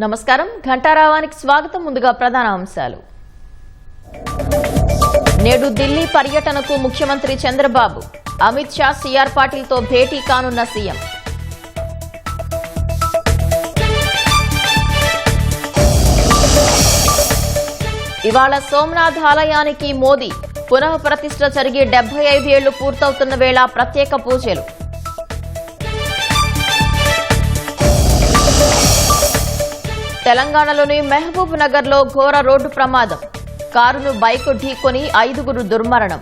నమస్కారం ఘంటారావానికి స్వాగతం. ముందుగా ప్రధాన అంశాలు. నేడు ఢిల్లీ పర్యటనకు ముఖ్యమంత్రి చంద్రబాబు. అమిత్ షా సిఆర్ పాటిల్తో భేటీ కానున్న సీఎం. ఇవాళ సోమనాథ్ ఆలయానికి మోదీ. పునః ప్రతిష్ఠ జరిగి 75 ఏళ్లు పూర్తవుతున్న వేళ ప్రత్యేక పూజలు. తెలంగాణలోని మహబూబ్ నగర్ లో ఘోర రోడ్డు ప్రమాదం. కారును బైకు ఢీకొని 5గురు దుర్మరణం.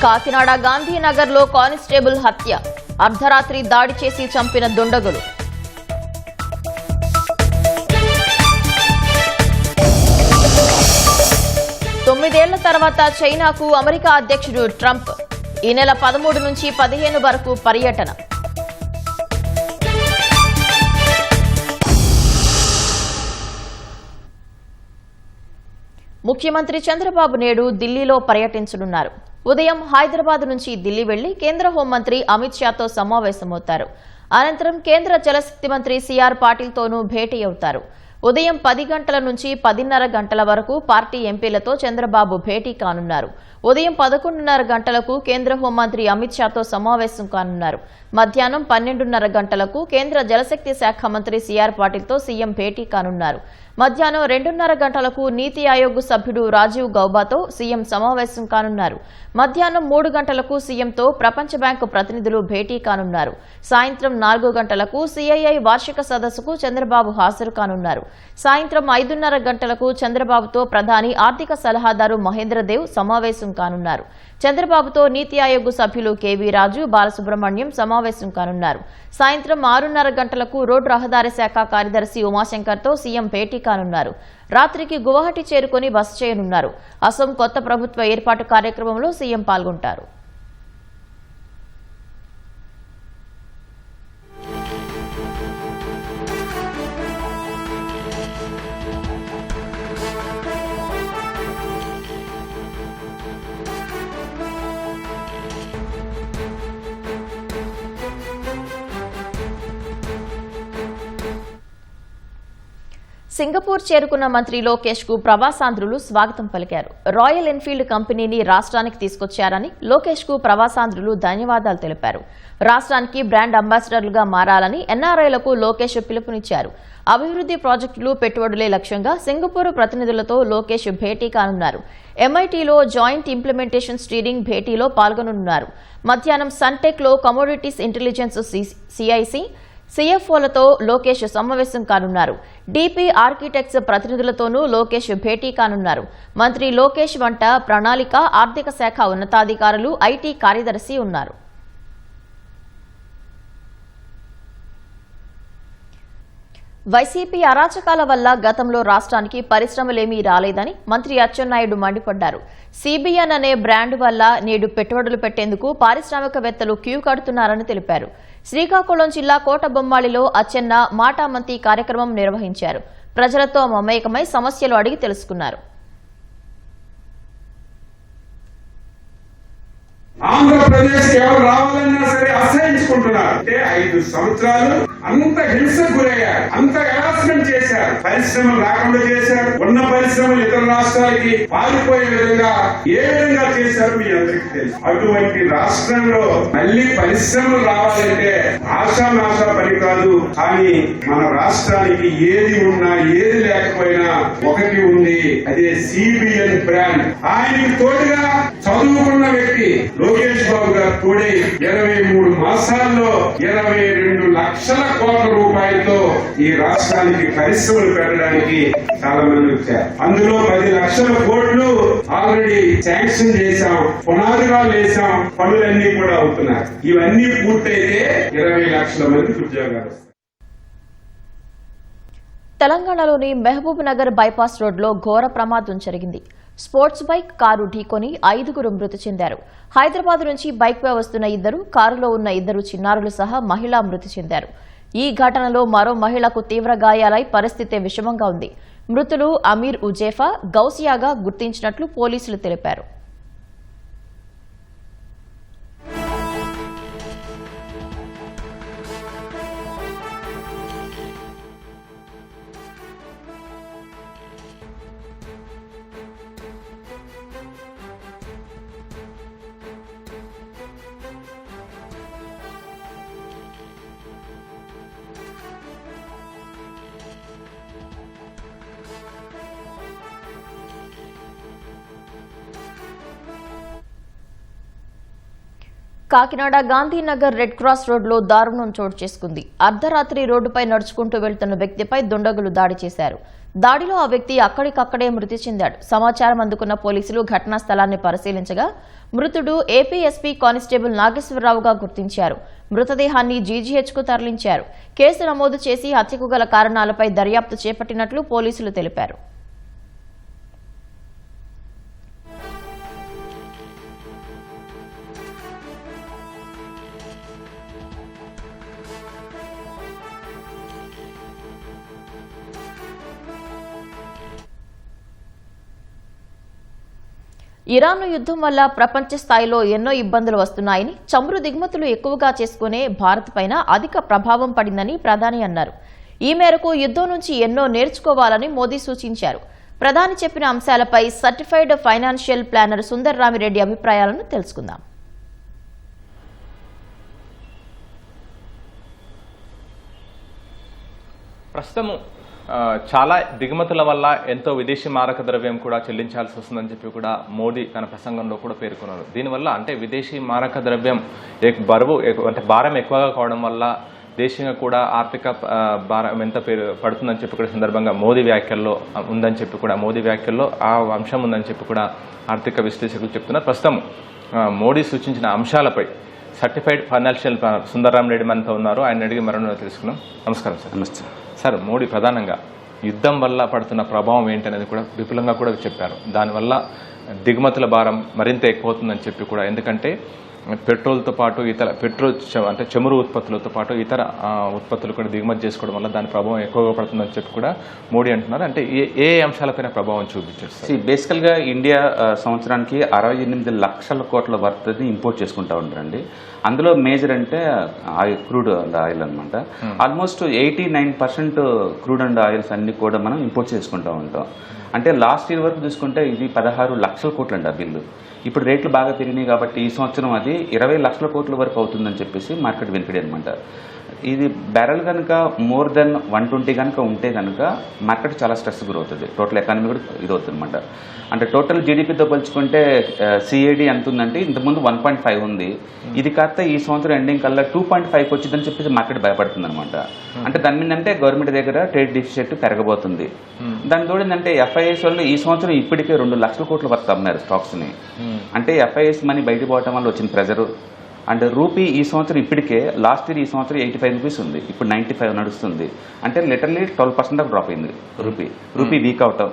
కాకినాడ గాంధీనగర్ లో కానిస్టేబుల్ హత్య. అర్ధరాత్రి దాడి చేసి చంపిన దుండగులు. తొమ్మిదేళ్ల తర్వాత చైనాకు అమెరికా అధ్యక్షుడు ట్రంప్. ఈ నెల 13 నుంచి 15 వరకు పర్యటన. ముఖ్యమంత్రి చంద్రబాబు నేడు ఢిల్లీలో పర్యటించనున్నారు. ఉదయం హైదరాబాద్ నుంచి ఢిల్లీ వెళ్లి కేంద్ర హోంమంత్రి అమిత్ షాతో సమావేశమవుతారు. అనంతరం కేంద్ర జలశక్తి మంత్రి సిఆర్ పాటిల్తోనూ భేటీ అవుతారు. ఉదయం 10 గంటల నుంచి 10:30 గంటల వరకు పార్టీ ఎంపీలతో చంద్రబాబు భేటీ కానున్నారు. ఉదయం 11:30 గంటలకు కేంద్ర హోంమంత్రి అమిత్ షాతో సమావేశం కానున్నారు. మధ్యాహ్నం 12:30 గంటలకు కేంద్ర జలశక్తి శాఖ మంత్రి సిఆర్ పాటిల్తో సీఎం భేటీ కానున్నారు. మధ్యాహ్నం 2:30 గంటలకు నీతి ఆయోగ్ సభ్యుడు రాజీవ్ గౌబాతో సీఎం సమావేశం కానున్నారు. మధ్యాహ్నం 3 గంటలకు సీఎంతో ప్రపంచ బ్యాంకు ప్రతినిధులు భేటీ కానున్నారు. సాయంత్రం 4 గంటలకు సిఐఐ వార్షిక సదస్సుకు చంద్రబాబు హాజరు కానున్నారు. సాయంత్రం 5:30 గంటలకు చంద్రబాబుతో ప్రధాని ఆర్థిక సలహాదారు మహేంద్రదేవ్ సమావేశం కానున్నారు. చంద్రబాబుతో నీతి ఆయోగ్ సభ్యులు కేవీ రాజు, బాలసుబ్రహ్మణ్యం సమావేశం కానున్నారు. సాయంత్రం 6:30 గంటలకు రోడ్డు రహదారి శాఖ కార్యదర్శి ఉమాశంకర్తో సీఎం భేటీ కానున్నారు. రాత్రికి గువాహటి చేరుకుని బస చేయనున్నారు. అసోం కొత్త ప్రభుత్వ ఏర్పాటు కార్యక్రమంలో సీఎం పాల్గొంటారు. సింగపూర్ చేరుకున్న మంత్రి లోకేష్ కు ప్రవాసాంధ్రులు స్వాగతం పలికారు. రాయల్ ఎన్ఫీల్డ్ కంపెనీని రాష్ట్రానికి తీసుకొచ్చారని లోకేష్ కు ప్రవాసాంధ్రులు ధన్యవాదాలు తెలిపారు. రాష్ట్రానికి బ్రాండ్ అంబాసిడర్లుగా మారాలని ఎన్ఆర్ఐలకు లోకేష్ పిలుపునిచ్చారు. అభివృద్ధి ప్రాజెక్టులు, పెట్టుబడులే లక్ష్యంగా సింగపూర్ ప్రతినిధులతో లోకేష్ భేటీ కానున్నారు. ఎంఐటీలో జాయింట్ ఇంప్లిమెంటేషన్ స్టీరింగ్ భేటీలో పాల్గొనున్నారు. మధ్యాహ్నం సన్టెక్ లో కమోడిటీస్ ఇంటెలిజెన్స్ సిఐసి సిఎఫ్ఓలతో లోకేష్ సమావేశం కానున్నారు. డీపీ ఆర్కిటెక్ట్స్ ప్రతినిధులతోనూ లోకేష్ భేటీ కానున్నారు. మంత్రి లోకేష్ వంట ప్రణాళిక, ఆర్థిక శాఖ ఉన్నతాధికారులు, ఐటీ కార్యదర్శి ఉన్నారు. వైసీపీ అరాచకాల వల్ల గతంలో రాష్ట్రానికి పరిశ్రమలేమీ రాలేదని మంత్రి అచ్చెన్నాయుడు మండిపడ్డారు. సిబిఎన్ అనే బ్రాండ్ వల్ల నేడు పెట్టుబడులు పెట్టేందుకు పారిశ్రామికవేత్తలు క్యూ కడుతున్నారని తెలిపారు. శ్రీకాకుళం జిల్లా కోటబొమ్మాళిలో అచ్చెన్న మాటామంతి కార్యక్రమం నిర్వహించారు. ప్రజలతో మమేకమై సమస్యలు అడిగి తెలుసుకున్నారు. ఆంధ్రప్రదేశ్ ఎవరు రావాలన్నా సరే అసహించుకుంటున్నారు. అంటే 5 సంవత్సరాలు అంత హింసకు గురయ్యారు, అంత హెరాస్మెంట్ చేశారు, పరిశ్రమలు రాకుండా చేశారు. ఉన్న పరిశ్రమలు ఇతర రాష్ట్రాలకి పారిపోయే విధంగా ఏ విధంగా చేశారు మీ అందరికీ తెలుసు. అటువంటి రాష్ట్రంలో మళ్లీ పరిశ్రమలు రావాలంటే ఆశానాశా పని కాదు. కానీ మన రాష్ట్రానికి ఏది ఉన్నా ఏది లేకపోయినా ఒకటి ఉంది, అదే సిబిఎన్ బ్రాండ్. ఆయనకి తోడుగా చదువుకున్న వ్యక్తి లోకేష్ బాబు గారు తోడే 23 మాసాల్లో 22 లక్షల కోట్ల రూపాయలతో ఈ రాష్ట్రానికి పరిశ్రమలు పెట్టడానికి చాలా మంది వచ్చారు. అందులో 10 లక్షల కోట్లు ఆల్రెడీ శాంక్షన్ చేశాం, పునాదిరాలు వేశాం, పనులన్నీ కూడా అవుతున్నాయి. ఇవన్నీ పూర్తయితే 20 లక్షల మందికి ఉద్యోగాలు. తెలంగాణలోని మహబూబ్ నగర్ బైపాస్ రోడ్లో ఘోర ప్రమాదం జరిగింది. స్పోర్ట్స్ బైక్, కారు ఢీకొని 5గురు మృతి చెందారు. హైదరాబాద్ నుంచి బైక్పై వస్తున్న 2, కారులో ఉన్న 2 చిన్నారులు సహా మహిళ మృతి చెందారు. ఈ ఘటనలో మరో మహిళకు తీవ్ర గాయాలై పరిస్థితి విషమంగా ఉంది. మృతులు అమీర్ ఉజేఫా, గౌసియాగా గుర్తించినట్లు పోలీసులు తెలిపారు. కాకినాడ గాంధీనగర్ రెడ్ క్రాస్ రోడ్లో దారుణం చోటు చేసుకుంది. అర్ధరాత్రి రోడ్డుపై నడుచుకుంటూ వెళ్తున్న వ్యక్తిపై దుండగులు దాడి చేశారు. దాడిలో ఆ వ్యక్తి అక్కడికక్కడే మృతి చెందాడు. సమాచారం అందుకున్న పోలీసులు ఘటనా స్థలాన్ని పరిశీలించగా మృతుడు ఏపీఎస్పీ కానిస్టేబుల్ నాగేశ్వరరావుగా గుర్తించారు. మృతదేహాన్ని జీజీహెచ్కు తరలించారు. కేసు నమోదు చేసి హత్యకు గల కారణాలపై దర్యాప్తు చేపట్టినట్లు పోలీసులు తెలిపారు. ఇరాన్ యుద్ధం వల్ల ప్రపంచ స్థాయిలో ఎన్నో ఇబ్బందులు వస్తున్నాయని, చమురు దిగుమతులు ఎక్కువగా చేసుకునే భారత్ పైన అధిక ప్రభావం పడిందని ప్రధాని అన్నారు. ఈ మేరకు యుద్ధం నుంచి ఎన్నో నేర్చుకోవాలని మోదీ సూచించారు. ప్రధాని చెప్పిన అంశాలపై certified financial planner Sundar Ramireddy అభిప్రాయాలను తెలుసుకుందాం. ప్రస్తుతం చాలా దిగుమతుల వల్ల ఎంతో విదేశీ మారక ద్రవ్యం కూడా చెల్లించాల్సి వస్తుందని చెప్పి కూడా మోదీ తన ప్రసంగంలో కూడా పేర్కొన్నారు. దీనివల్ల అంటే విదేశీ మారక ద్రవ్యం బరువు అంటే భారం ఎక్కువగా కావడం వల్ల దేశీయంగా కూడా ఆర్థిక భారం ఎంత పడుతుందని చెప్పి కూడా సందర్భంగా మోదీ వ్యాఖ్యల్లో ఉందని చెప్పి కూడా మోదీ వ్యాఖ్యల్లో ఆ అంశం ఉందని చెప్పి కూడా ఆర్థిక విశ్లేషకులు చెప్తున్నారు. ప్రస్తుతం మోడీ సూచించిన అంశాలపై certified financial planner Sundar Ramireddy మనతో ఉన్నారు. ఆయన అడిగి మరో తెలుసుకున్నాం. నమస్కారం సార్. నమస్తే సార్. మోడీ ప్రధానంగా యుద్ధం వల్ల పడుతున్న ప్రభావం ఏంటనేది కూడా విపులంగా కూడా చెప్పారు. దానివల్ల దిగుమతుల భారం మరింత ఎక్కువ అవుతుందని చెప్పి కూడా, ఎందుకంటే పెట్రోల్తో పాటు ఇతర అంటే చమురు ఉత్పత్తులతో పాటు ఇతర ఉత్పత్తులు కూడా దిగుమతి చేసుకోవడం వల్ల దాని ప్రభావం ఎక్కువగా పడుతుందని చెప్పి కూడా మోడీ అంటున్నారు. అంటే ఏ అంశాలపైన ప్రభావం చూపించారు? బేసికల్గా ఇండియా సంవత్సరానికి 68 లక్షల కోట్ల వర్తని ఇంపోర్ట్ చేసుకుంటా ఉంటారండి. అందులో మేజర్ అంటే క్రూడ్ అండ్ ఆయిల్ అనమాట. ఆల్మోస్ట్ 89% క్రూడ్ అండ్ ఆయిల్స్ అన్ని కూడా మనం ఇంపోర్ట్ చేసుకుంటూ ఉంటాం. అంటే లాస్ట్ ఇయర్ వరకు చూసుకుంటే ఇది 16 లక్షల కోట్లు అండి ఆ బిల్లు. ఇప్పుడు రేట్లు బాగా పెరిగినాయి కాబట్టి ఈ సంవత్సరం అది 20 లక్షల కోట్ల వరకు అవుతుందని చెప్పేసి మార్కెట్ వెనుకడి అనమాట. ఇది బ్యారెల్ కనుక మోర్ దెన్ 120 కనుక ఉంటే కనుక మార్కెట్ చాలా స్ట్రెస్ గురవుతుంది. టోటల్ ఎకానమీ కూడా ఇది అవుతుంది అనమాట. అంటే టోటల్ జీడిపితో పోల్చుకుంటే సిఏడి ఎంత ఉందంటే ఇంతకుముందు 1.5 ఉంది. ఇది కాస్త ఈ సంవత్సరం ఎండింగ్ కల్లా 2.5కి వచ్చిందని చెప్పేసి మార్కెట్ భయపడుతుంది అనమాట. అంటే దాని మీద అంటే గవర్నమెంట్ దగ్గర ట్రేడ్ డెఫిసిట్ పెరగబోతుంది. దాని తోడు ఏంటంటే ఎఫ్ఐఎస్ వాళ్ళు ఈ సంవత్సరం ఇప్పటికే 2 లక్షల కోట్ల వరకు అమ్మారు స్టాక్స్ని. అంటే ఎఫ్ఐఎస్ మనీ బయట పోవటం వల్ల వచ్చిన ప్రెజరు. అండ్ రూపీ ఈ సంవత్సరం ఇప్పటికే లాస్ట్ ఇయర్ ఈ సంవత్సరం 85 రూపీస్ ఉంది, ఇప్పుడు 95 నడుస్తుంది. అంటే లిటరలీ 12% దాకా డ్రాప్ అయింది రూపీ వీక్ అవటం.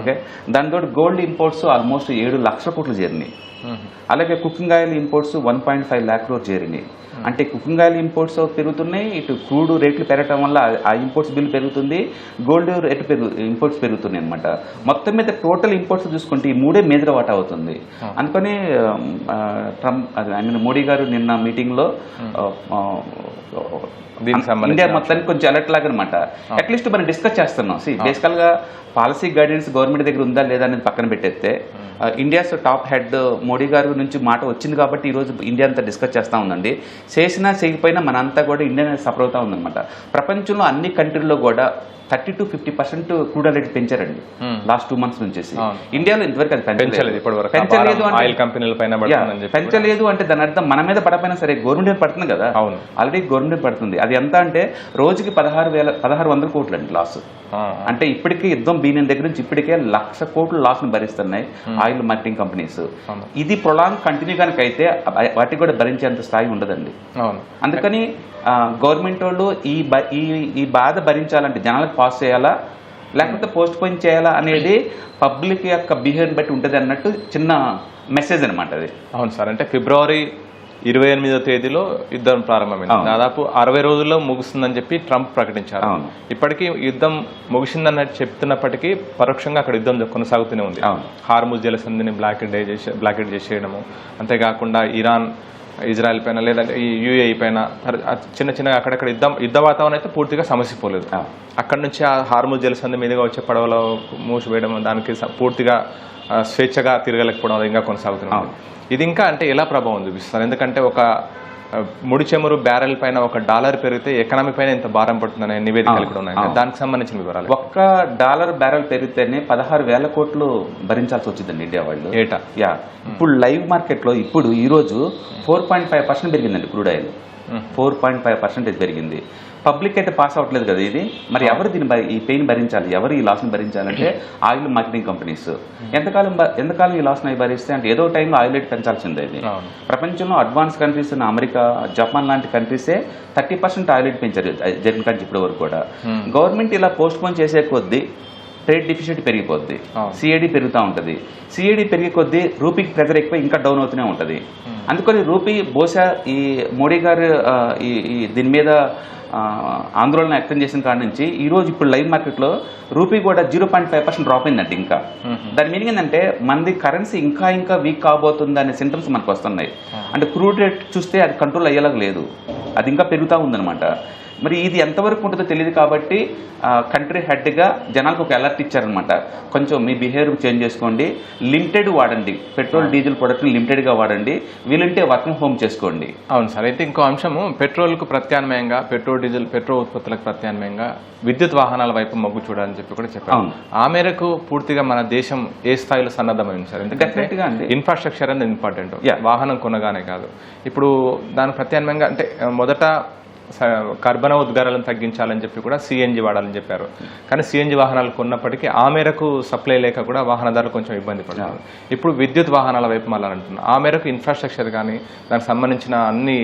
ఓకే, దాంతో గోల్డ్ ఇంపోర్ట్స్ ఆల్మోస్ట్ 7 లక్షల కోట్లు చేరినాయి. అలాగే cooking oil imports 1.5 lakh crore చేరినాయి. అంటే కుకింగ్ ఆయిల్ ఇంపోర్ట్స్ పెరుగుతున్నాయి, ఇటు క్రూడ్ రేట్లు పెరగటం వల్ల ఆ ఇంపోర్ట్స్ బిల్ పెరుగుతుంది, గోల్డ్ రేట్ ఇంపోర్ట్స్ పెరుగుతున్నాయి అనమాట. మొత్తం మీద టోటల్ ఇంపోర్ట్స్ చూసుకుంటే ఈ మూడే మేజర్ వాటా అవుతుంది. అందుకని మోడీ గారు నిన్న మీటింగ్లో ఇండియా మొత్తానికి కొంచెం అలర్ట్ లాగా అనమాట. అట్లీస్ట్ మనం డిస్కస్ చేస్తున్నాం. బేసికల్ గా పాలసీ గైడెన్స్ గవర్నమెంట్ దగ్గర ఉందా లేదా అనేది పక్కన పెట్టేస్తే ఇండియాస్ టాప్ హెడ్ మోడీ గారి నుంచి మాట వచ్చింది కాబట్టి ఈరోజు ఇండియా అంతా డిస్కస్ చేస్తూ ఉందండి. చేసినా చేయకపోయినా మనంతా కూడా ఇండియా సఫర్ అవుతా ఉందన్నమాట. ప్రపంచంలో అన్ని కంట్రీల్లో కూడా 30 to 50% క్రూడ్ రేట్ పెంచారండి లాస్ట్ 2 months నుంచి. ఇండియాలో ఇంతవరకు అది పెంచలేదు అంటే దాని అర్థం మన మీద పడపోయినా సరే గవర్నమెంట్ మీద పడుతుంది కదా. ఆల్రెడీ గవర్నమెంట్ పడుతుంది. అది ఎంత అంటే రోజుకి 1600 కోట్లు అండి లాస్. అంటే ఇప్పటికే యుద్ధం బీనియన్ దగ్గర నుంచి ఇప్పటికే 1,00,000 కోట్లు లాస్ ని భరిస్తున్నాయి ఆయిల్ మార్కెటింగ్ కంపెనీస్. ఇది ప్రొలాంగ్ కంటిన్యూ కనుక అయితే వాటికి కూడా భరించేంత స్థాయి ఉండదండి. అందుకని గవర్నమెంట్ వాళ్ళు ఈ బాధ భరించాలంటే జనాలకు పాస్ చేయాలా లేకపోతే పోస్ట్ పోన్ చేయాలా అనేది పబ్లిక్ యొక్క బిహేవియర్ బట్టి ఉంటుంది అన్నట్టు చిన్న మెసేజ్ అనమాట అది. అవును సార్. అంటే ఫిబ్రవరి 28వ తేదీలో యుద్ధం ప్రారంభమైంది. దాదాపు 60 రోజుల్లో ముగుస్తుందని చెప్పి ట్రంప్ ప్రకటించారు. ఇప్పటికీ యుద్ధం ముగిసిందన్నట్టు చెప్తున్నప్పటికీ పరోక్షంగా అక్కడ యుద్ధం కొనసాగుతూనే ఉంది. హార్ముజ్ జలసంధిని బ్లాకెట్ చేసేయడము, అంతేకాకుండా ఇరాన్ ఇజ్రాయెల్ పైన లేదంటే ఈ యుఏఈ పైన చిన్న అక్కడక్కడ యుద్ధ వాతావరణం అయితే పూర్తిగా సమసిపోలేదు. అక్కడ నుంచి ఆ హార్ముజ్ జలసంధి మీదుగా వచ్చే పడవలో మూసివేయడం, దానికి పూర్తిగా స్వేచ్ఛగా తిరగలేకపోవడం ఇంకా కొనసాగుతున్నాం. ఇది ఇంకా అంటే ఎలా ప్రభావం చూపిస్తారు? ఎందుకంటే ఒక ముడి చమురు బ్యారెల్ పైన $1 పెరిగితే ఎకనామీ పైన ఇంత భారం పడుతుందనే నివేదికలు కూడా ఉన్నాయి. దానికి సంబంధించిన వివరాలు. $1 బ్యారెల్ పెరిగితేనే 16,000 కోట్లు భరించాల్సి వచ్చిందండి ఇండియా వాళ్ళు ఏటా. ఇప్పుడు లైవ్ మార్కెట్ లో ఇప్పుడు ఈ రోజు 4.5% పెరిగిందండి క్రూడ్ ఆయిల్. 4.5% పెరిగింది. పబ్లిక్ అయితే పాస్ అవ్వట్లేదు కదా ఇది. మరి ఎవరు ఈ పెయిన్ భరించాలి, ఎవరు ఈ లాస్ని భరించాలంటే ఆయిల్ మార్కెటింగ్ కంపెనీస్. ఎంతకాలం ఈ లాస్ని భరిస్తే అంటే ఏదో టైంలో ఆయిల్ రేట్ పెంచాల్సిందే. ఇది ప్రపంచంలో అడ్వాన్స్ కంట్రీస్ అమెరికా, జపాన్ లాంటి కంట్రీసే 30% ఆయిల్ రేట్ పెంచారు జరిగిన కంటే ఇప్పటి వరకు కూడా. గవర్నమెంట్ ఇలా పోస్ట్ పోన్ చేసే కొద్దీ ట్రేడ్ డిఫిసిట్ పెరిగిపోద్ది, సిఐడి పెరుగుతూ ఉంటుంది. సిఐడి పెరిగే కొద్దీ రూపీకి ప్రెజర్ ఎక్కువ ఇంకా డౌన్ అవుతూనే ఉంటుంది. అందుకని రూపీ బహుశా ఈ మోడీ గారు దీని మీద ఆందోళన వ్యక్తం చేసిన కాడ నుంచి ఈ రోజు ఇప్పుడు లైవ్ మార్కెట్లో రూపీ కూడా 0.5% డ్రాప్ అయిందండి. ఇంకా దాని మీనింగ్ ఏంటంటే మనది కరెన్సీ ఇంకా వీక్ కాబోతుంది అనే సింటమ్స్ మనకు వస్తున్నాయి. అంటే క్రూడ్ రేట్ చూస్తే అది కంట్రోల్ అయ్యేలాగా లేదు, అది ఇంకా పెరుగుతూ ఉందన్నమాట. మరి ఇది ఎంతవరకు ఉంటుందో తెలియదు కాబట్టి కంట్రీ హెడ్గా జనాలకు ఒక అలర్ట్ ఇచ్చారనమాట. కొంచెం మీ బిహేవియర్ చేంజ్ చేసుకోండి, లిమిటెడ్ వాడండి, పెట్రోల్ డీజిల్ ప్రొడక్ట్ని లిమిటెడ్గా వాడండి, వీలుంటే వర్క్ ఫ్రమ్ హోమ్ చేసుకోండి. అవును సార్. అయితే ఇంకో అంశము, పెట్రోల్కు ప్రత్యామ్నాయంగా పెట్రోల్ ఉత్పత్తులకు ప్రత్యామ్నాయంగా విద్యుత్ వాహనాల వైపు మొగ్గు చూడాలని చెప్పి కూడా చెప్పారు. ఆ మేరకు పూర్తిగా మన దేశం ఏ స్థాయిలో సన్నద్ధమైంది సార్? ఎందుకంటే ఇన్ఫ్రాస్ట్రక్చర్ అనేది ఇంపార్టెంట్, వాహనం కొనగానే కాదు. ఇప్పుడు దానికి ప్రత్యామ్నాయంగా అంటే మొదట కర్బన ఉద్గారాలను తగ్గించాలని చెప్పి కూడా సిఎన్జి వాడాలని చెప్పారు. కానీ సిఎన్జి వాహనాలు కొన్నప్పటికీ ఆ మేరకు సప్లై లేక కూడా వాహనదారులు కొంచెం ఇబ్బంది పడతారు. ఇప్పుడు విద్యుత్ వాహనాల వైపు మళ్ళీ అంటున్నారు. ఆ మేరకు ఇన్ఫ్రాస్ట్రక్చర్ కానీ దానికి సంబంధించిన అన్ని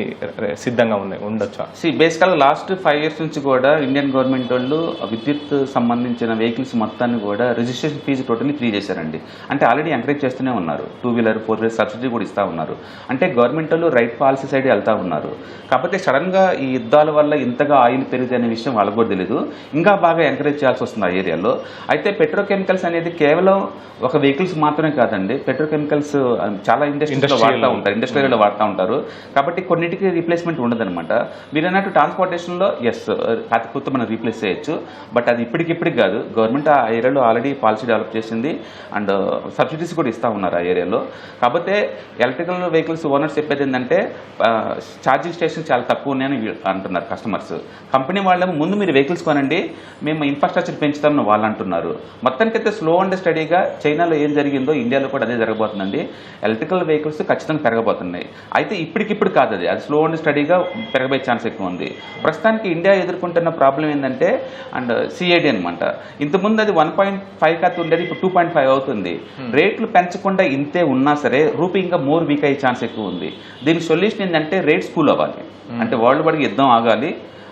సిద్ధంగా ఉండొచ్చా? బేసికల్గా లాస్ట్ 5 years నుంచి కూడా ఇండియన్ గవర్నమెంట్ వాళ్ళు విద్యుత్ సంబంధించిన వెహికల్స్ మొత్తాన్ని కూడా రిజిస్ట్రేషన్ ఫీజు టోటల్లీ ఫ్రీ చేశారండి. అంటే ఆల్రెడీ ఎంకరేజ్ చేస్తూనే ఉన్నారు. 2-wheeler 4-wheeler సబ్సిడీ కూడా ఇస్తూ ఉన్నారు. అంటే గవర్నమెంట్ వాళ్ళు రైట్ పాలసీ సైడ్ వెళ్తూ ఉన్నారు. కాకపోతే సడన్గా ఈ యుద్ధాల వల్ల ఇంతగా ఆయిల్ పెరిగింది అనే విషయం వాళ్ళకు కూడా తెలియదు. ఇంకా బాగా ఎంకరేజ్ చేయాల్సి వస్తుంది ఆ ఏరియాలో. అయితే పెట్రోకెమికల్స్ అనేది కేవలం ఒక వెహికల్స్ మాత్రమే కాదండి. పెట్రోకెమికల్స్ చాలా ఇండస్ట్రీలో వాడుతూ ఉంటారు, ఇండస్ట్రీలో వాడుతూ ఉంటారు. కాబట్టి కొన్నిటికి రీప్లేస్మెంట్ ఉండదన్నమాట. మీరు అన్నట్టు ట్రాన్స్పోర్టేషన్లో కాకపోతే మనం రీప్లేస్ చేయొచ్చు. బట్ అది ఇప్పటికిప్పటికి కాదు. గవర్నమెంట్ ఆ ఏరియాలో ఆల్రెడీ పాలసీ డెవలప్ చేసింది అండ్ సబ్సిడీస్ కూడా ఇస్తూ ఉన్నారు ఆ ఏరియాలో. కాకపోతే ఎలక్ట్రికల్ వెహికల్స్ ఓనర్స్ చెప్పేది ఏంటంటే ఛార్జింగ్ స్టేషన్ చాలా తక్కువ ఉన్నాయని అంటున్నారు కస్టమర్స్. కంపెనీ వాళ్ళేమో ముందు మీరు వెహికల్స్ కొనండి, మేము ఇన్ఫ్రాస్ట్రక్చర్ పెంచుతామని వాళ్ళు అంటున్నారు. మొత్తానికైతే స్లో అండ్ స్టడీగా చైనాలో ఏం జరిగిందో ఇండియాలో కూడా అదే జరగబోతుందండి. ఎలక్ట్రికల్ వెహికల్స్ ఖచ్చితంగా పెరగబోతున్నాయి. అయితే ఇప్పటికిప్పుడు కాదు, అది స్లో అండ్ స్టడీగా పెరగబోయే ఛాన్స్ ఎక్కువ ఉంది. ప్రస్తుతానికి ఇండియా ఎదుర్కొంటున్న ప్రాబ్లం ఏంటంటే అండ్ సిఐడి అనమాట. ఇంతకుముందు అది 1.5 కాదు ఉండేది, ఇప్పుడు 2.5 అవుతుంది. రేట్లు పెంచకుండా ఇంతే ఉన్నా సరే రూపీ ఇంకా మోర్ వీక్ అయ్యే ఛాన్స్ ఎక్కువ ఉంది. దీనికి సొల్యూషన్ ఏంటంటే రేట్స్ కూల్ అవ్వాలి. అంటే వరల్డ్ వైడ్గా యుద్ధం ఆగాలి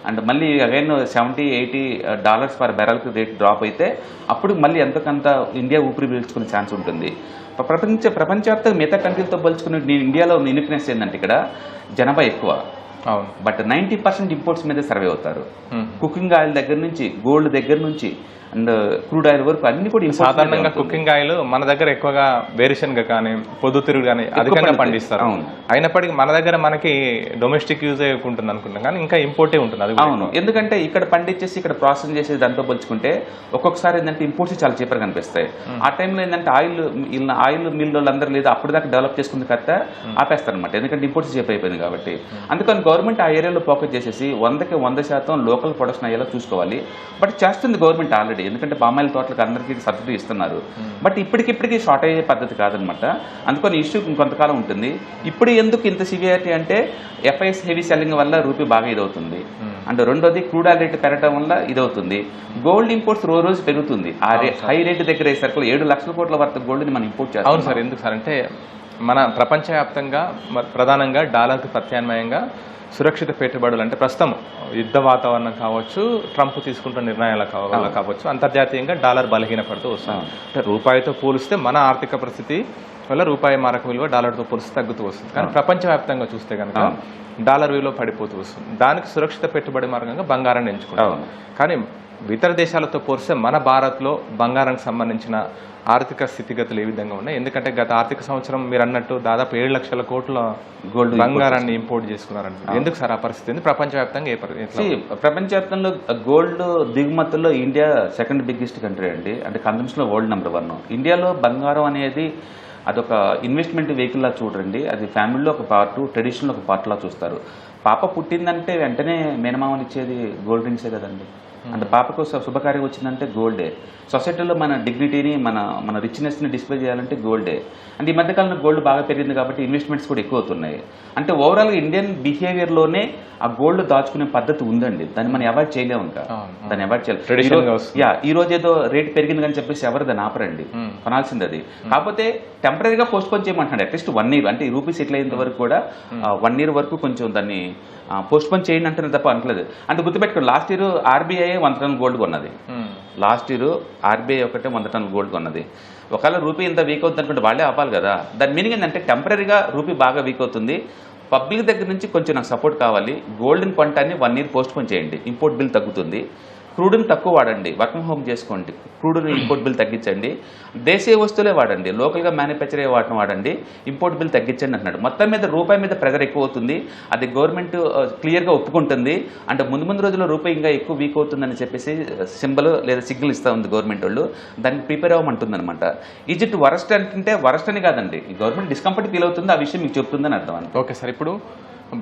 అండ్ మళ్ళీ అగైన్ $70-80 పర్ బ్యారెల్కి రేట్ డ్రాప్ అయితే అప్పుడు మళ్ళీ ఎంతకంత ఇండియా ఊపిరి పీల్చుకునే ఛాన్స్ ఉంటుంది. ప్రపంచవ్యాప్తంగా మిగతా కంట్రీలతో పోల్చుకునే ఇండియాలో యూనిక్నెస్ ఏంటంటే ఇక్కడ జనాభా ఎక్కువ, బట్ 90% ఇంపోర్ట్స్ మీద సర్వే అవుతారు. కుకింగ్ ఆయిల్ దగ్గర నుంచి, గోల్డ్ దగ్గర నుంచి అండ్ క్రూడ్ ఆయిల్ వరకు అన్ని కూడా సాధారణంగా కుకింగ్ ఆయిల్ మన దగ్గర ఎక్కువగా వేరుశనగ కానీ పొద్దుతిరుగుడు కానీ అధికంగా పండిస్తారు. అయినప్పటికీ మన దగ్గర మనకి డొమెస్టిక్ యూజ్ ఉంటుంది అనుకుంటాం, కానీ ఇంకా ఇంపోర్టే ఉంటుంది. అది అవును, ఎందుకంటే ఇక్కడ పండించేసి ఇక్కడ ప్రాసెస్ చేసేది దాంతో పోల్చుకుంటే ఒక్కొక్కసారి ఏంటంటే ఇంపోర్ట్స్ చాలా చీపర్గా కనిపిస్తాయి. ఆ టైంలో ఏంటంటే ఆయిల్ మిల్ అందరూ లేదా అప్పుడు దాకా డెవలప్ చేసుకున్న కరెక్ట్ ఆపేస్తారు అనమాట, ఎందుకంటే ఇంపోర్ట్స్ చీప్ అయిపోయింది కాబట్టి. అందుకని గవర్నమెంట్ ఆ ఏరియాలో ఫోకస్ చేసేసి 100% లోకల్ ప్రొడక్షన్ అయ్యేలా చూసుకోవాలి. బట్ చేస్తుంది గవర్నమెంట్ ఆల్రెడీ, ఎందుకంటే పామాయిల్ తోటలకు అందరికీ సబ్సిడీ ఇస్తున్నారు. బట్ ఇప్పటికిప్పటికీ షార్ట్ అయ్యే పద్ధతి కాదనమాట. అందుకని ఇష్యూ ఇంకొంతకాలం ఉంటుంది. ఇప్పుడు ఎందుకు ఇంత సివియారిటీ అంటే ఎఫ్ఐఎస్ హెవీ సెల్లింగ్ వల్ల రూపీ బాగా ఇదవుతుంది అండ్ రెండోది క్రూడ్ ఆయిల్ రేట్ పెరగడం వల్ల ఇదవుతుంది. గోల్డ్ ఇంపోర్ట్స్ రోజు పెరుగుతుంది. ఆ హై రేట్ దగ్గర సర్కిల్ 7 లక్షల కోట్ల వర్త గోల్డ్ని మనం ఇంపోర్ట్ చేస్తాం. అవును సార్. ఎందుకు సార్ అంటే మన ప్రపంచవ్యాప్తంగా ప్రధానంగా డాలర్కి ప్రత్యామ్నాయంగా సురక్షిత పెట్టుబడులు అంటే ప్రస్తుతం యుద్ధ వాతావరణం కావచ్చు, ట్రంప్ తీసుకుంటున్న నిర్ణయాల వల్ల కావచ్చు, అంతర్జాతీయంగా డాలర్ బలహీనపడుతూ వస్తుంది. అంటే రూపాయితో పోలిస్తే మన ఆర్థిక పరిస్థితి వల్ల రూపాయి మారక విలువ డాలర్తో పోలిస్తే తగ్గుతూ వస్తుంది. కానీ ప్రపంచవ్యాప్తంగా చూస్తే కనుక డాలర్ విలువ పడిపోతూ వస్తుంది. దానికి సురక్షిత పెట్టుబడి మార్గంగా బంగారాన్ని ఎంచుకుంటాం. కానీ ఇతర దేశాలతో పోలిస్తే మన భారత్లో బంగారానికి సంబంధించిన ఆర్థిక స్థితిగతులు ఏ విధంగా ఉన్నాయి? ఎందుకంటే గత ఆర్థిక సంవత్సరం మీరు అన్నట్టు దాదాపు 7 లక్షల కోట్ల గోల్డ్ బంగారాన్ని ఇంపోర్ట్ చేసుకున్నారంట. ఎందుకు సార్ ఆ పరిస్థితి? ప్రపంచవ్యాప్తంగా ప్రపంచవ్యాప్తంలో గోల్డ్ దిగుమతుల్లో ఇండియా సెకండ్ బిగ్గెస్ట్ కంట్రీ అండి. అంటే కన్సంప్షన్లో వరల్డ్ నెంబర్ 1. ఇండియాలో బంగారం అనేది అదొక ఇన్వెస్ట్మెంట్ వెహికల్ లా చూడండి, అది ఫ్యామిలీలో ఒక పార్ట్, ట్రెడిషన్లో ఒక పార్ట్ లా చూస్తారు. పాప పుట్టిందంటే వెంటనే మేనమామలు ఇచ్చేది గోల్డ్ రింగ్సే కదండి. అంటే పాపకు శుభకార్యం వచ్చిందంటే గోల్డే. సొసైటీలో మన డిగ్నిటీని మన రిచ్నెస్ని డిస్ప్లే చేయాలంటే గోల్డే. అంటే ఈ మధ్యకాలంలో గోల్డ్ బాగా పెరిగింది కాబట్టి ఇన్వెస్ట్మెంట్స్ కూడా ఎక్కువ అవుతున్నాయి. అంటే ఓవరాల్గా ఇండియన్ బిహేవియర్లోనే ఆ గోల్డ్ దాచుకునే పద్ధతి ఉందండి. దాన్ని మనం అవాయిడ్ చేయలేము. ఇంకా దాన్ని అవాయిడ్ చేయాలి. ఈ రోజు ఏదో రేట్ పెరిగింది అని చెప్పేసి ఎవరు దాన్ని ఆపరండి, కొనాల్సింది అది. కాకపోతే టెంపరీగా పోస్ట్ పోన్ చేయమంటున్నాడు అట్లీస్ట్ 1 year. అంటే ఈ రూపీ సెటిల్ అయ్యేంత వరకు కూడా 1 year వరకు కొంచెం దాన్ని పోస్ట్ పోన్ చేయండి అంటున్నారు తప్ప అనట్లేదు. అంటే గుర్తుపెట్టుకోండి, last year RBI 100 ton gold కొన్నది. లాస్ట్ ఇయర్ ఆర్బీఐ ఒకటే 100 ton గోల్డ్ కొన్నది. ఒకవేళ రూపీ ఇంత వీక్ అవుతుంది అనుకుంటే వాళ్ళే ఆపాలి కదా. దాని మీనింగ్ ఏంటంటే టెంపరీగా రూపీ బాగా వీక్ అవుతుంది, పబ్లిక్ దగ్గర నుంచి కొంచెం నాకు సపోర్ట్ కావాలి, గోల్డ్ని కొంటాన్ని 1 year పోస్ట్ పోన్ చేయండి, ఇంపోర్ట్ బిల్ తగ్గుతుంది. క్రూడ్ని తక్కువ వాడండి, వర్క్ ఫ్రమ్ హోమ్ చేసుకోండి, క్రూడ్ని ఇంపోర్ట్ బిల్ తగ్గించండి, దేశీయ వస్తువులే వాడండి, లోకల్గా మ్యానుఫ్యాక్చర్ అయ్యే వాటిని వాడండి, ఇంపోర్ట్ బిల్ తగ్గించండి అంటున్నాడు. మొత్తం మీద రూపాయి మీద ప్రెజర్ ఎక్కువ అవుతుంది, అది గవర్నమెంట్ క్లియర్గా ఒప్పుకుంటుంది. అంటే ముందు రోజుల్లో రూపాయి ఇంకా ఎక్కువ వీక్ అవుతుందని చెప్పేసి సింబల్ లేదా సిగ్నల్ ఇస్తూ ఉంది గవర్నమెంట్ వాళ్ళు, దానికి ప్రిపేర్ అవ్వమంటుంది అనమాట. ఈజ్ ఇట్ వరస్ట్ అంటే వరస్ట్ అని కాదండి, గవర్నమెంట్ డిస్కంఫర్ట్ ఫీల్ అవుతుంది, ఆ విషయం మీకు చెప్తుందని అర్థం అని. ఓకే సార్, ఇప్పుడు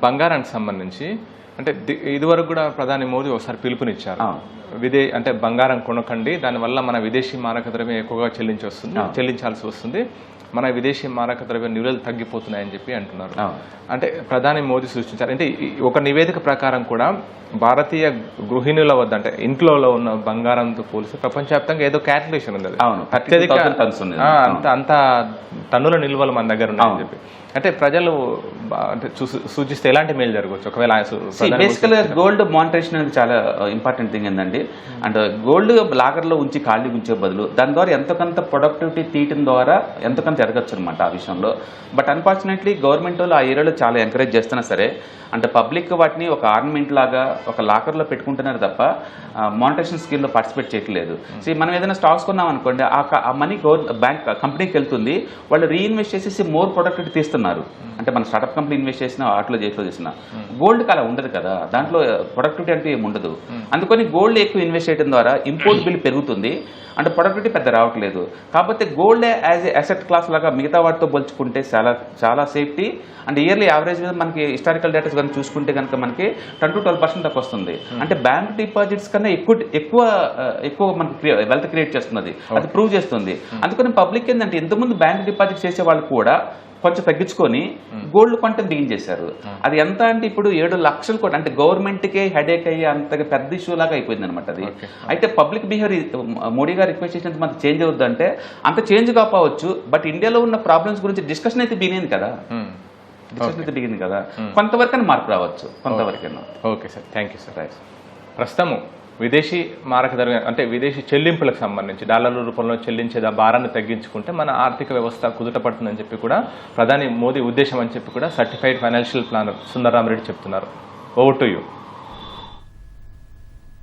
బంగారానికి సంబంధించి అంటే ఇదివరకు కూడా ప్రధాని మోదీ ఒకసారి పిలుపునిచ్చారు, అంటే బంగారం కొనకండి, దానివల్ల మన విదేశీ మారక ద్రవ్యం ఎక్కువగా చెల్లించాల్సి వస్తుంది, మన విదేశీ మారక ద్రవ్య నిల్వలు తగ్గిపోతున్నాయని చెప్పి అంటున్నారు. అంటే ప్రధాని మోదీ సూచించారు. అంటే ఒక నివేదిక ప్రకారం కూడా భారతీయ గృహిణుల వద్ద అంటే ఇంట్లో ఉన్న బంగారంతో పోలిస్తే ప్రపంచవ్యాప్తంగా ఏదో క్యాల్కులేషన్ ఉంది, అత్యధిక అంత టన్నుల నిల్వలు మన దగ్గర ఉన్నాయని చెప్పి. అంటే ప్రజలు అంటే సూచిస్తే ఎలాంటి మేలు జరగవచ్చు ఒకవేళ? బేసికల్గా గోల్డ్ మానిటరేషన్ అనేది చాలా ఇంపార్టెంట్ థింగ్ ఏంటండి. అంటే గోల్డ్ లాగర్లో ఉంచి ఖాళీ ఉంచే బదులు దాని ద్వారా ఎంతకంత ప్రొడక్టివిటీ తీయటం ద్వారా ఎంతకంత ఎదగచ్చు అనమాట ఆ విషయంలో. బట్ అన్ఫార్చునేట్లీ గవర్నమెంట్ వాళ్ళు ఆ ఏరియాలో చాలా ఎంకరేజ్ చేస్తున్నా సరే, అంటే పబ్లిక్ వాటిని ఒక ఆర్నమెంట్ లాగా ఒక లాకర్లో పెట్టుకుంటున్నారు తప్ప మానిటరేషన్ స్కీమ్లో పార్టిసిపేట్ చేయట్లేదు. సో మనం ఏదైనా స్టాక్స్ కొన్నాం అనుకోండి, ఆ మనీ బ్యాంక్ కంపెనీకి వెళ్తుంది, వాళ్ళు రీఇన్వెస్ట్ చేసేసి మోర్ ప్రొడక్టివిటీ తీస్తున్నారు. అంటే మన స్టార్ట్అప్ కంపెనీ ఇన్వెస్ట్ చేసినా వాటిలో చేసిన గోల్డ్కి అలా ఉండదు కదా, దాంట్లో ప్రొడక్టివిటీ అంటే ఏమి ఉండదు. అందుకని గోల్డ్ ఎక్కువ ఇన్వెస్ట్ చేయడం ద్వారా ఇంపోర్ట్ బిల్ పెరుగుతుంది, అంటే ప్రొడక్టివిటీ పెద్ద రావట్లేదు. కాకపోతే gold as a asset class లాగా మిగతా వాటితో పోల్చుకుంటే చాలా సేఫ్టీ. అండ్ ఇయర్లీ యావరేజ్ మీద మనకి హిస్టారికల్ డేటాస్ కనుక చూసుకుంటే కనుక మనకి 10 to 12% దాకా వస్తుంది. అంటే బ్యాంక్ డిపాజిట్స్ కన్నా ఎక్కువ మనకి వెల్త్ క్రియేట్ చేస్తున్నది, అది ప్రూవ్ చేస్తుంది. అందుకని పబ్లిక్ ఏంటంటే ఇంతకుముందు బ్యాంక్ డిపాజిట్ చేసే వాళ్ళు కూడా కొంచెం తగ్గించుకొని గోల్డ్ కొంటే బిగిన్ చేశారు. అది ఎంత అంటే ఇప్పుడు 7 లక్షల కోట్లు, అంటే గవర్నమెంట్కే హెడేక్ అయ్యి అంత పెద్ద ఇష్యూ లాగా అయిపోయింది అనమాట అది. అయితే పబ్లిక్ బిహేవియర్ మోడీ గారు రిక్వెస్ట్ చేసినంత మనకు చేంజ్ అవుద్ది అంటే అంత చేంజ్ కాకపోవచ్చు, బట్ ఇండియాలో ఉన్న ప్రాబ్లమ్స్ గురించి డిస్కషన్ అయితే బిగినింది కదా, కొంతవరకైనా మార్పు రావచ్చు, కొంతవరకైనా. Okay sir, thank you sir. ప్రస్తుతము విదేశీ మారక ద్రవ్యం అంటే విదేశీ చెల్లింపులకు సంబంధించి డాలర్ల రూపంలో చెల్లించే భారాన్ని తగ్గించుకుంటే మన ఆర్థిక వ్యవస్థ కుదుట పడుతుందని చెప్పి కూడా ప్రధాని మోదీ ఉద్దేశం అని చెప్పి కూడా సర్టిఫైడ్ ఫైనాన్షియల్ ప్లానర్ సుందరరామరెడ్డి చెప్తున్నారు. Over to you.